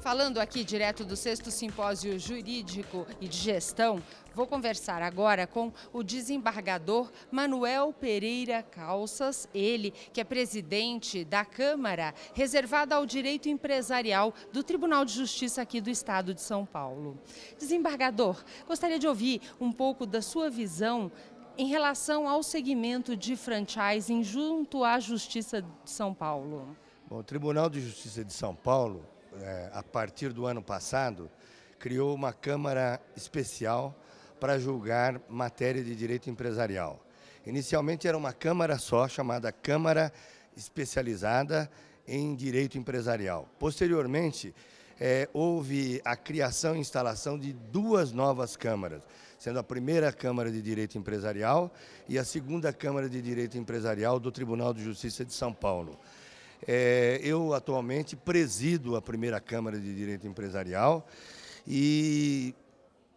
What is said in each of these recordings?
Falando aqui direto do 6º Simpósio Jurídico e de Gestão, vou conversar agora com o desembargador Manuel Pereira Calças, ele que é presidente da Câmara reservada ao direito empresarial do Tribunal de Justiça aqui do Estado de São Paulo. Desembargador, gostaria de ouvir um pouco da sua visão em relação ao segmento de franchising junto à Justiça de São Paulo. Bom, o Tribunal de Justiça de São Paulo, a partir do ano passado, criou uma Câmara especial para julgar matéria de direito empresarial. Inicialmente era uma Câmara só, chamada Câmara Especializada em Direito Empresarial. Posteriormente, houve a criação e instalação de duas novas câmaras, sendo a primeira Câmara de Direito Empresarial e a segunda Câmara de Direito Empresarial do Tribunal de Justiça de São Paulo. Eu atualmente presido a primeira Câmara de Direito Empresarial e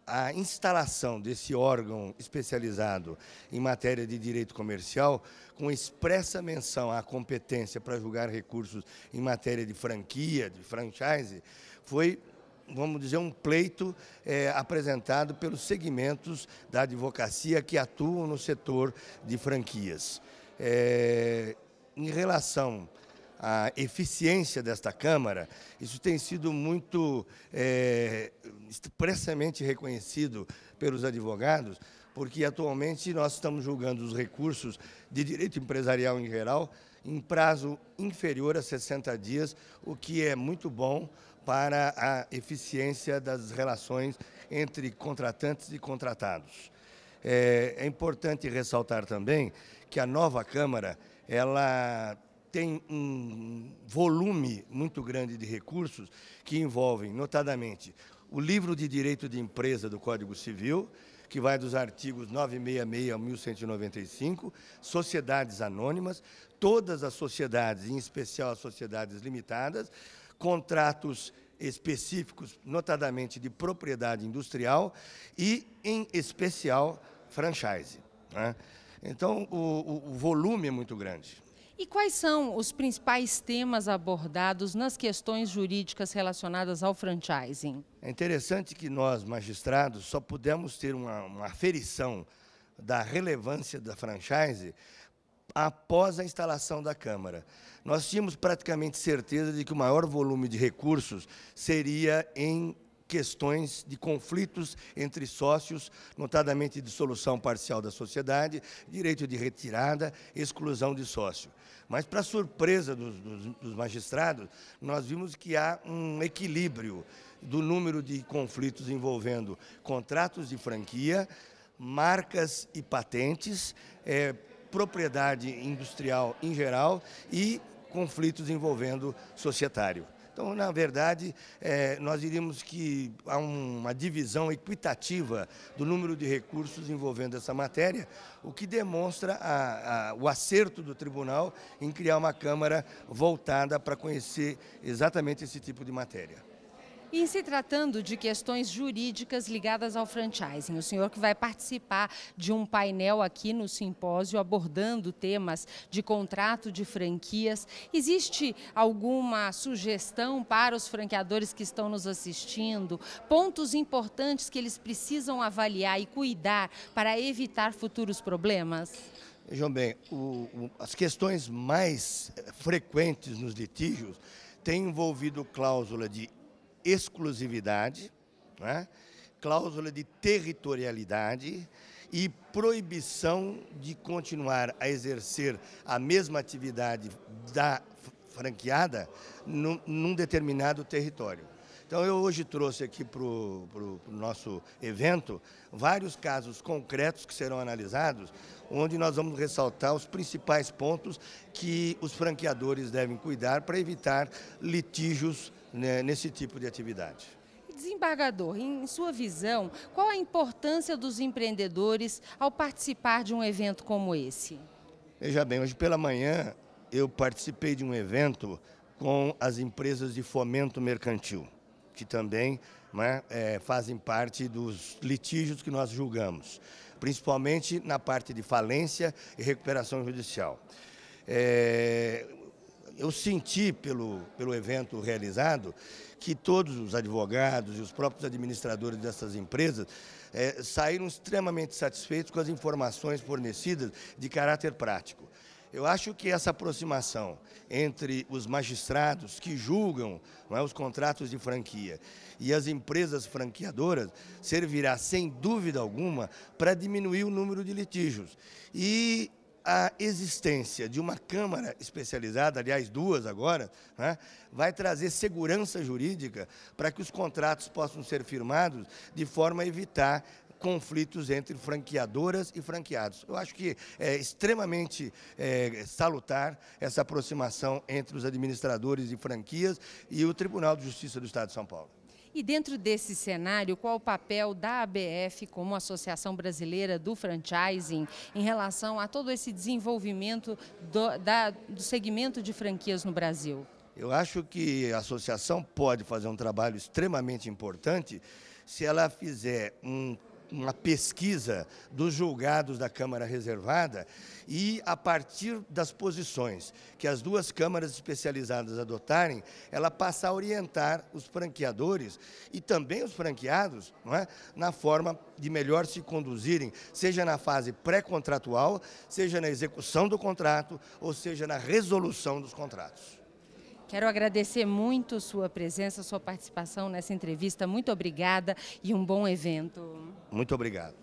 a instalação desse órgão especializado em matéria de direito comercial, com expressa menção à competência para julgar recursos em matéria de franquia, de franchise, foi, vamos dizer, um pleito apresentado pelos segmentos da advocacia que atuam no setor de franquias. Em relação a eficiência desta Câmara, isso tem sido muito expressamente reconhecido pelos advogados, porque atualmente nós estamos julgando os recursos de direito empresarial em geral em prazo inferior a 60 dias, o que é muito bom para a eficiência das relações entre contratantes e contratados. É importante ressaltar também que a nova Câmara, ela tem um volume muito grande de recursos que envolvem, notadamente, o livro de direito de empresa do Código Civil, que vai dos artigos 966 a 1195, sociedades anônimas, todas as sociedades, em especial as sociedades limitadas, contratos específicos, notadamente de propriedade industrial e, em especial, franchise, né? Então, o volume é muito grande. E quais são os principais temas abordados nas questões jurídicas relacionadas ao franchising? É interessante que nós, magistrados, só pudemos ter uma aferição da relevância da franchise após a instalação da Câmara. Nós tínhamos praticamente certeza de que o maior volume de recursos seria em questões de conflitos entre sócios, notadamente dissolução parcial da sociedade, direito de retirada, exclusão de sócio. Mas, para surpresa dos magistrados, nós vimos que há um equilíbrio do número de conflitos envolvendo contratos de franquia, marcas e patentes, propriedade industrial em geral e conflitos envolvendo societário. Então, na verdade, nós diríamos que há uma divisão equitativa do número de recursos envolvendo essa matéria, o que demonstra o acerto do tribunal em criar uma Câmara voltada para conhecer exatamente esse tipo de matéria. E em se tratando de questões jurídicas ligadas ao franchising, o senhor que vai participar de um painel aqui no simpósio abordando temas de contrato de franquias, existe alguma sugestão para os franqueadores que estão nos assistindo, pontos importantes que eles precisam avaliar e cuidar para evitar futuros problemas? Vejam bem, as questões mais frequentes nos litígios têm envolvido cláusula de exclusividade, né? Cláusula de territorialidade e proibição de continuar a exercer a mesma atividade da franqueada num determinado território. Então, eu hoje trouxe aqui para o nosso evento vários casos concretos que serão analisados, onde nós vamos ressaltar os principais pontos que os franqueadores devem cuidar para evitar litígios, né, nesse tipo de atividade. Desembargador, em sua visão, qual a importância dos empreendedores ao participar de um evento como esse? Veja bem, hoje pela manhã eu participei de um evento com as empresas de fomento mercantil, que também, né, fazem parte dos litígios que nós julgamos, principalmente na parte de falência e recuperação judicial. eu senti pelo evento realizado que todos os advogados e os próprios administradores dessas empresas saíram extremamente satisfeitos com as informações fornecidas de caráter prático. Eu acho que essa aproximação entre os magistrados que julgam, não é, os contratos de franquia e as empresas franqueadoras servirá, sem dúvida alguma, para diminuir o número de litígios. E a existência de uma Câmara especializada, aliás, duas agora, né, vai trazer segurança jurídica para que os contratos possam ser firmados de forma a evitar conflitos entre franqueadoras e franqueados. Eu acho que é extremamente salutar essa aproximação entre os administradores de franquias e o Tribunal de Justiça do Estado de São Paulo. E dentro desse cenário, qual o papel da ABF como Associação Brasileira do Franchising em relação a todo esse desenvolvimento do segmento de franquias no Brasil? Eu acho que a associação pode fazer um trabalho extremamente importante se ela fizer uma pesquisa dos julgados da Câmara Reservada e, a partir das posições que as duas câmaras especializadas adotarem, ela passa a orientar os franqueadores e também os franqueados, não é, na forma de melhor se conduzirem, seja na fase pré-contratual, seja na execução do contrato, ou seja na resolução dos contratos. Quero agradecer muito sua presença, sua participação nessa entrevista. Muito obrigada e um bom evento. Muito obrigado.